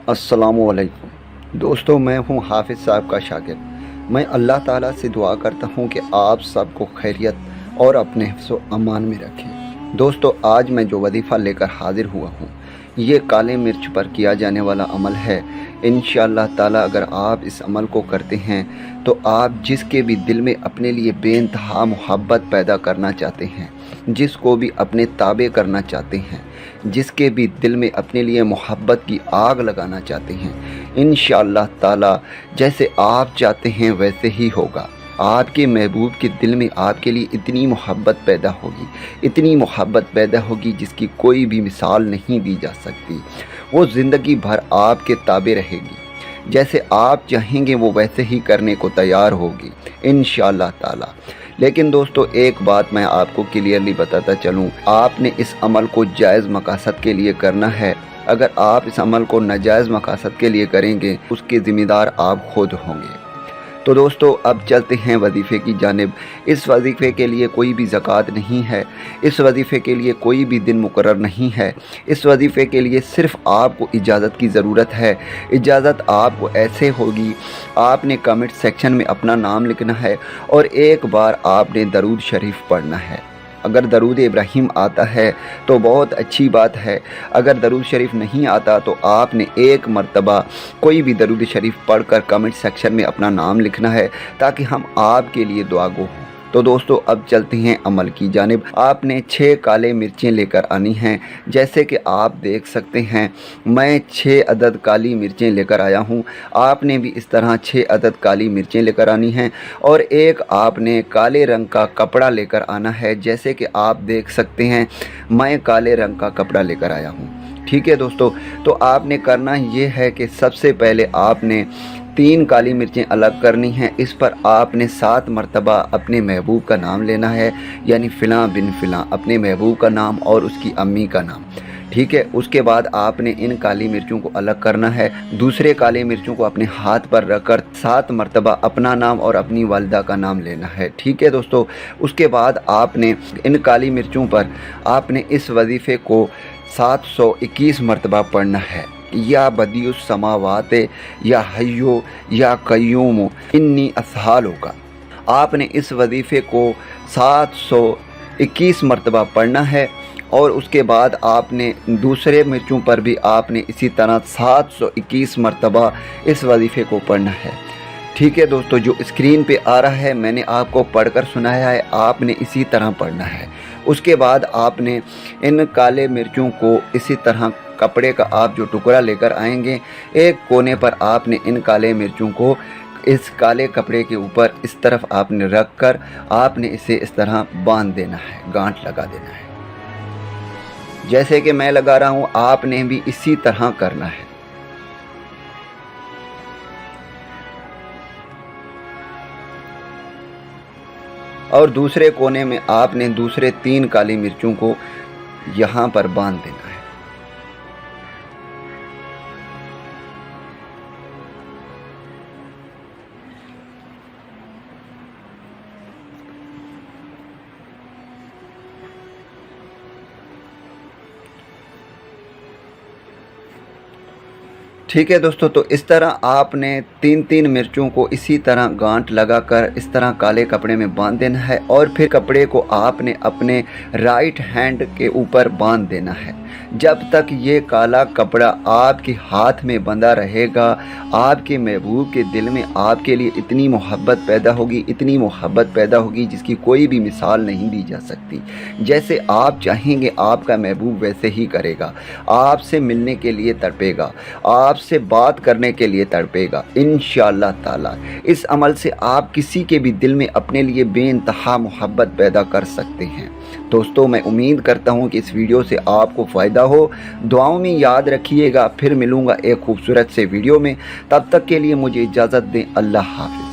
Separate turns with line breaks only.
अस्सलामुअलैकुम दोस्तों, मैं हूं हाफिज़ साहब का शागिर्द। मैं अल्लाह ताला से दुआ करता हूं कि आप सबको खैरियत और अपने हिफ्ज़ व अमान में रखें। दोस्तों, आज मैं जो वजीफ़ा लेकर हाज़िर हुआ हूं, ये काले मिर्च पर किया जाने वाला अमल है। इंशाअल्लाह ताला अगर आप इस अमल को करते हैं तो आप जिसके भी दिल में अपने लिए बेइंतहा मोहब्बत पैदा करना चाहते हैं, जिसको भी अपने ताबे करना चाहते हैं, जिसके भी दिल में अपने लिए मोहब्बत की आग लगाना चाहते हैं, इंशाअल्लाह ताला जैसे आप चाहते हैं वैसे ही होगा। आपके महबूब के दिल में आपके लिए इतनी मोहब्बत पैदा होगी, इतनी मोहब्बत पैदा होगी जिसकी कोई भी मिसाल नहीं दी जा सकती। वो ज़िंदगी भर आपके ताबे रहेगी, जैसे आप चाहेंगे वो वैसे ही करने को तैयार होगी इंशाअल्लाह ताला। लेकिन दोस्तों, एक बात मैं आपको क्लियरली बताता चलूँ, आपने इस अमल को जायज़ मकासद के लिए करना है। अगर आप इस अमल को नाजायज़ मकासद के लिए करेंगे, उसके ज़िम्मेदार आप खुद होंगे। तो दोस्तों, अब चलते हैं वजीफ़े की जानिब। इस वजीफ़े के लिए कोई भी ज़कात नहीं है, इस वजीफ़े के लिए कोई भी दिन मुकर्रर नहीं है। इस वजीफ़े के लिए सिर्फ़ आपको इजाज़त की ज़रूरत है। इजाज़त आपको ऐसे होगी, आपने कमेंट सेक्शन में अपना नाम लिखना है और एक बार आपने दरूद शरीफ पढ़ना है। अगर दरूद इब्राहिम आता है तो बहुत अच्छी बात है, अगर दरूद शरीफ नहीं आता तो आपने एक मर्तबा कोई भी दरूद शरीफ पढ़कर कमेंट सेक्शन में अपना नाम लिखना है ताकि हम आपके लिए दुआ गो हों। तो दोस्तों, अब चलते हैं अमल की जानिब। आपने 6 काले मिर्चें लेकर आनी हैं। जैसे कि आप देख सकते हैं, मैं 6 अदद काली मिर्चें लेकर आया हूं। आपने भी इस तरह 6 अदद काली मिर्चें लेकर आनी हैं और एक आपने काले रंग का कपड़ा लेकर आना है। जैसे कि आप देख सकते हैं, मैं काले रंग का कपड़ा लेकर आया हूं। ठीक है दोस्तों, तो आपने करना ये है कि सबसे पहले आपने 3 काली मिर्चें अलग करनी हैं। इस पर आपने 7 मरतबा अपने महबूब का नाम लेना है, यानी फ़िलाँ बिन फ़िलाँ, अपने महबूब का नाम और उसकी अम्मी का नाम। ठीक है, उसके बाद आपने इन काली मिर्चों को अलग करना है। दूसरे काली मिर्चों को अपने हाथ पर रखकर 7 मरतबा अपना नाम और अपनी वालिदा का नाम लेना है। ठीक है दोस्तों, उसके बाद आपने इन काली मिर्चों पर आपने इस वजीफ़े को 721 मरतबा पढ़ना है। या बदियुस समावात या हय्यो या कय्यूम इन्नी असहाल होगा। आपने इस वजीफ़े को 721 मरतबा पढ़ना है और उसके बाद आपने दूसरे मिर्चों पर भी आपने इसी तरह 721 मरतबा इस वजीफ़े को पढ़ना है। ठीक है दोस्तों, जो स्क्रीन पे आ रहा है मैंने आपको पढ़कर सुनाया है, आपने इसी तरह पढ़ना है। उसके बाद आपने इन काले मिर्चों को इसी तरह कपड़े का आप जो टुकड़ा लेकर आएंगे, एक कोने पर आपने इन काले मिर्चों को इस काले कपड़े के ऊपर इस तरफ आपने रख कर आपने इसे इस तरह बांध देना है, गांठ लगा देना है। जैसे कि मैं लगा रहा हूँ, आपने भी इसी तरह करना है। और दूसरे कोने में आपने दूसरे 3 काली मिर्चों को यहाँ पर बांध देना है। ठीक है दोस्तों, तो इस तरह आपने 3-3 मिर्चों को इसी तरह गांठ लगाकर इस तरह काले कपड़े में बांध देना है और फिर कपड़े को आपने अपने राइट हैंड के ऊपर बांध देना है। जब तक ये काला कपड़ा आपके हाथ में बंधा रहेगा, आपके महबूब के दिल में आपके लिए इतनी मोहब्बत पैदा होगी, इतनी मोहब्बत पैदा होगी जिसकी कोई भी मिसाल नहीं दी जा सकती। जैसे आप चाहेंगे आपका महबूब वैसे ही करेगा, आपसे मिलने के लिए तड़पेगा, आपसे बात करने के लिए तड़पेगा इंशाअल्लाह ताला। इस अमल से आप किसी के भी दिल में अपने लिए बेइंतहा मोहब्बत पैदा कर सकते हैं। दोस्तों, मैं उम्मीद करता हूँ कि इस वीडियो से आपको फ़ायदा हो। दुआओं में याद रखिएगा। फिर मिलूँगा एक खूबसूरत से वीडियो में, तब तक के लिए मुझे इजाज़त दें। अल्लाह हाफ़िज़।